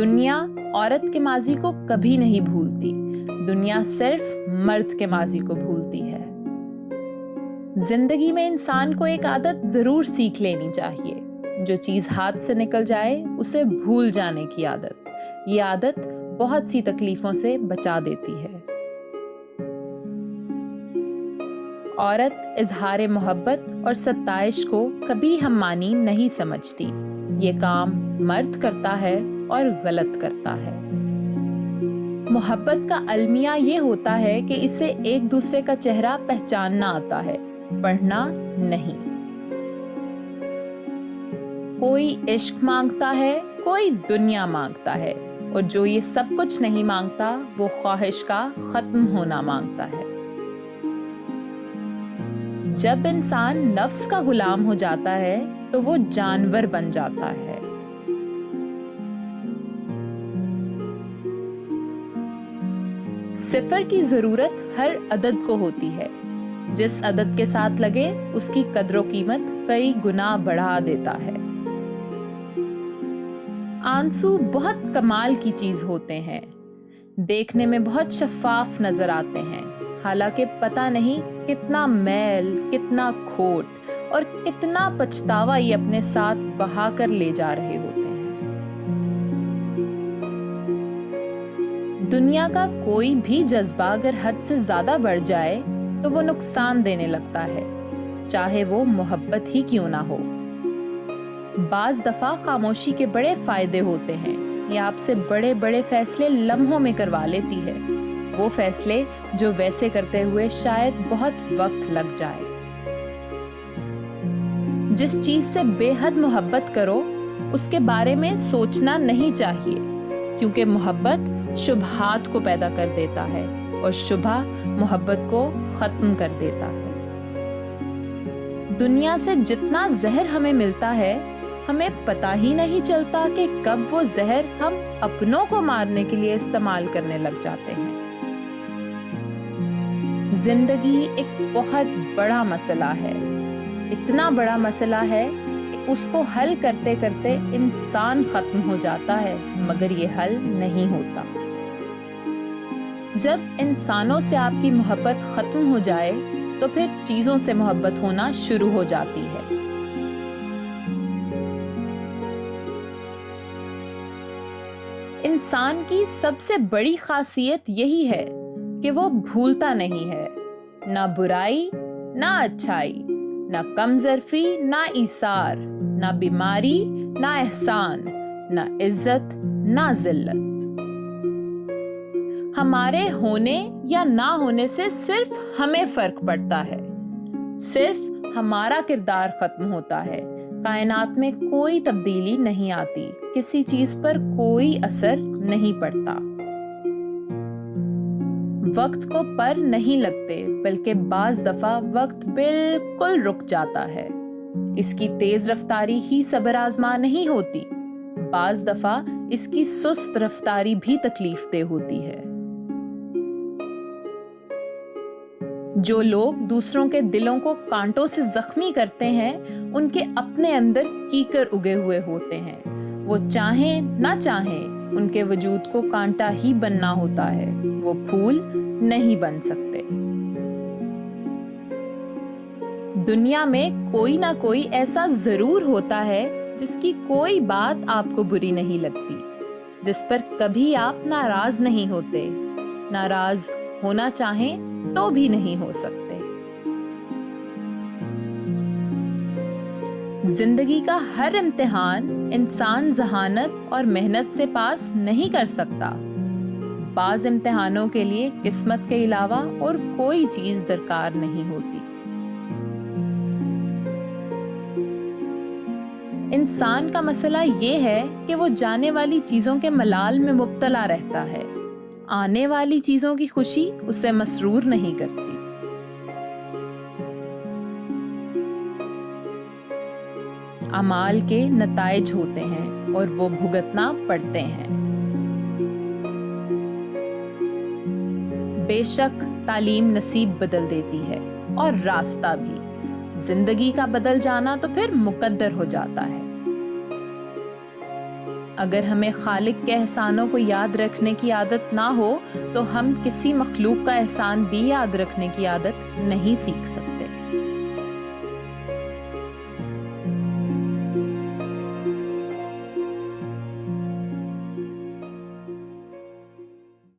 دنیا عورت کے ماضی کو کبھی نہیں بھولتی، دنیا صرف مرد کے ماضی کو بھولتی ہے۔ زندگی میں انسان کو ایک عادت ضرور سیکھ لینی چاہیے، جو چیز ہاتھ سے نکل جائے اسے بھول جانے کی عادت۔ یہ عادت بہت سی تکلیفوں سے بچا دیتی ہے۔ عورت اظہار محبت اور ستائش کو کبھی ہم مانی نہیں سمجھتی۔ یہ کام مرد کرتا ہے اور غلط کرتا ہے۔ محبت کا المیہ یہ ہوتا ہے کہ اسے ایک دوسرے کا چہرہ پہچاننا آتا ہے، پڑھنا نہیں۔ کوئی عشق مانگتا ہے، کوئی دنیا مانگتا ہے، اور جو یہ سب کچھ نہیں مانگتا وہ خواہش کا ختم ہونا مانگتا ہے۔ جب انسان نفس کا غلام ہو جاتا ہے تو وہ جانور بن جاتا ہے۔ صفر کی ضرورت ہر عدد کو ہوتی ہے۔ جس عدد کے ساتھ لگے اس کی قدر و قیمت کئی گنا بڑھا دیتا ہے۔ آنسو بہت کمال کی چیز ہوتے ہیں، دیکھنے میں بہت شفاف نظر آتے ہیں، حالانکہ پتہ نہیں کتنا میل، کتنا کھوٹ اور کتنا پچھتاوا یہ اپنے ساتھ بہا کر لے جا رہے ہوتے ہیں۔ دنیا کا کوئی بھی جذبہ اگر حد سے زیادہ بڑھ جائے تو وہ نقصان دینے لگتا ہے، چاہے وہ محبت ہی کیوں نہ ہو۔ بعض دفعہ خاموشی کے بڑے فائدے ہوتے ہیں، یہ آپ سے بڑے بڑے فیصلے لمحوں میں کروا لیتی ہے، وہ فیصلے جو ویسے کرتے ہوئے شاید بہت وقت لگ جائے۔ جس چیز سے بے حد محبت کرو اس کے بارے میں سوچنا نہیں چاہیے، کیونکہ محبت شبہات کو پیدا کر دیتا ہے اور شبہ محبت کو ختم کر دیتا ہے۔ دنیا سے جتنا زہر ہمیں ملتا ہے، ہمیں پتہ ہی نہیں چلتا کہ کب وہ زہر ہم اپنوں کو مارنے کے لیے استعمال کرنے لگ جاتے ہیں۔ زندگی ایک بہت بڑا مسئلہ ہے، اتنا بڑا مسئلہ ہے کہ اس کو حل کرتے کرتے انسان ختم ہو جاتا ہے، مگر یہ حل نہیں ہوتا۔ جب انسانوں سے آپ کی محبت ختم ہو جائے تو پھر چیزوں سے محبت ہونا شروع ہو جاتی ہے۔ انسان کی سب سے بڑی خاصیت یہی ہے کہ وہ بھولتا نہیں ہے، نہ برائی نہ اچھائی، نہ کم ظرفی نہ ایثار، نہ بیماری نہ احسان، نہ عزت نہ ذلت۔ ہمارے ہونے یا نہ ہونے سے صرف ہمیں فرق پڑتا ہے، صرف ہمارا کردار ختم ہوتا ہے۔ کائنات میں کوئی تبدیلی نہیں آتی، کسی چیز پر کوئی اثر نہیں پڑتا۔ وقت کو پر نہیں لگتے، بلکہ بعض دفعہ وقت بالکل رک جاتا ہے۔ اس کی تیز رفتاری ہی صبر آزما نہیں ہوتی، بعض دفعہ اس کی سست رفتاری بھی تکلیف دہ ہوتی ہے۔ جو لوگ دوسروں کے دلوں کو کانٹوں سے زخمی کرتے ہیں، ان کے اپنے اندر کیکر اگے ہوئے ہوتے ہیں۔ وہ چاہیں نہ چاہیں ان کے وجود کو کانٹا ہی بننا ہوتا ہے، وہ پھول نہیں بن سکتے۔ دنیا میں کوئی نہ کوئی ایسا ضرور ہوتا ہے جس کی کوئی بات آپ کو بری نہیں لگتی، جس پر کبھی آپ ناراض نہیں ہوتے، ناراض ہونا چاہیں تو بھی نہیں ہو سکتے۔ زندگی کا ہر امتحان انسان ذہانت اور محنت سے پاس نہیں کر سکتا۔ بعض امتحانوں کے لیے قسمت کے علاوہ اور کوئی چیز درکار نہیں ہوتی۔ انسان کا مسئلہ یہ ہے کہ وہ جانے والی چیزوں کے ملال میں مبتلا رہتا ہے، آنے والی چیزوں کی خوشی اسے مسرور نہیں کرتی۔ اعمال کے نتائج ہوتے ہیں اور وہ بھگتنا پڑتے ہیں۔ بے شک تعلیم نصیب بدل دیتی ہے اور راستہ بھی، زندگی کا بدل جانا تو پھر مقدر ہو جاتا ہے۔ اگر ہمیں خالق کے احسانوں کو یاد رکھنے کی عادت نہ ہو تو ہم کسی مخلوق کا احسان بھی یاد رکھنے کی عادت نہیں سیکھ سکتے۔